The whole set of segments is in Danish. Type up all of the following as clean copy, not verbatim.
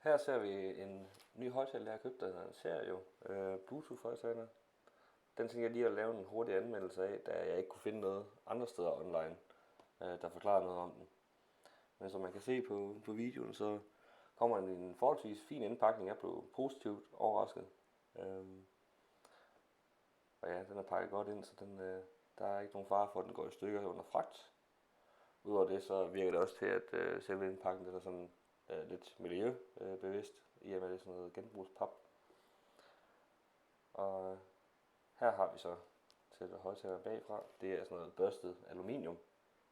Her ser vi en ny højtaler, jeg har købt, der hedder en Stereo Bluetooth højtaler. Den tænker jeg lige at lave en hurtig anmeldelse af, da jeg ikke kunne finde noget andre steder online, der forklarer noget om den. Men som man kan se på videoen, så kommer den i en forholdsvis fin indpakning. Jeg blev positivt overrasket. Og ja, den er pakket godt ind, så der er ikke nogen fare for, at den går i stykker under fragt. Udover det, så virker det også til, at selve indpakningen er sådan lidt miljøbevidst, i og med det er sådan noget genbrugspap. Og her har vi så til højtaler bagfra. Det er sådan noget børstet aluminium,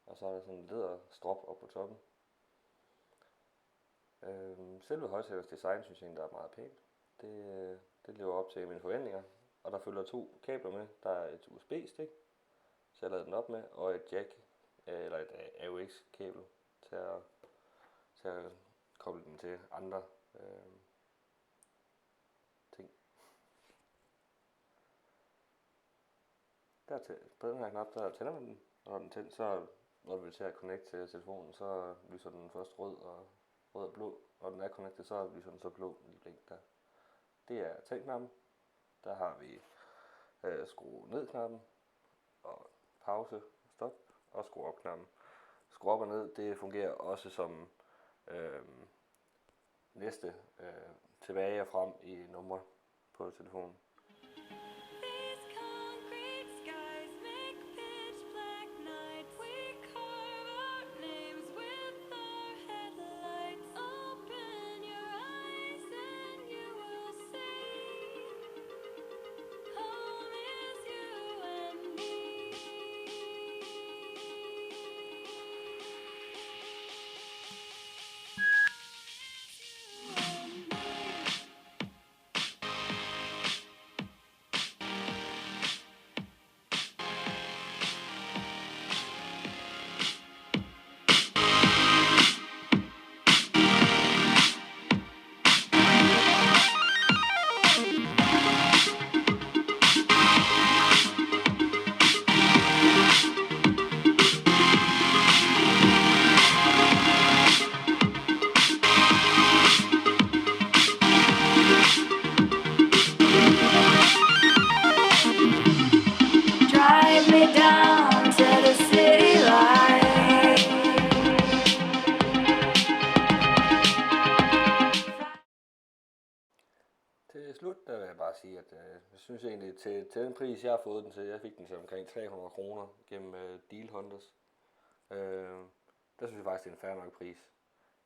og så er der sådan en læderstrop op på toppen. Selve højtalers design synes jeg, der er meget pænt. Det lever op til mine forventninger. Og der følger 2 kabler med. Der er et USB-stik, så jeg lavede den op med, og et jack, eller et AUX-kabel til at koble den til andre ting. På den her knap, der tænder man den, og når den tændt, så når vi til at connecte til telefonen, så lyser den først rød og blå. Når den er connected, så lyser den så blå i blink der. Det er tændknappen. Der har vi skrue ned knappen, og pause, stop, og skrue op knappen. Skrue op og ned, det fungerer også som næste tilbage og frem i numre på telefonen. Til slut der vil jeg bare sige, at jeg synes egentlig til den pris, jeg har fået den til, jeg fik den til omkring 300 kroner gennem Deal Hunters. Der synes jeg faktisk, det er en fair nok pris.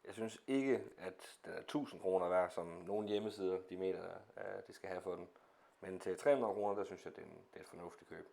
Jeg synes ikke, at den er 1000 kroner værd, som nogle hjemmesider de mener, at det skal have for den. Men til 300 kroner, der synes jeg, det er et fornuftigt køb.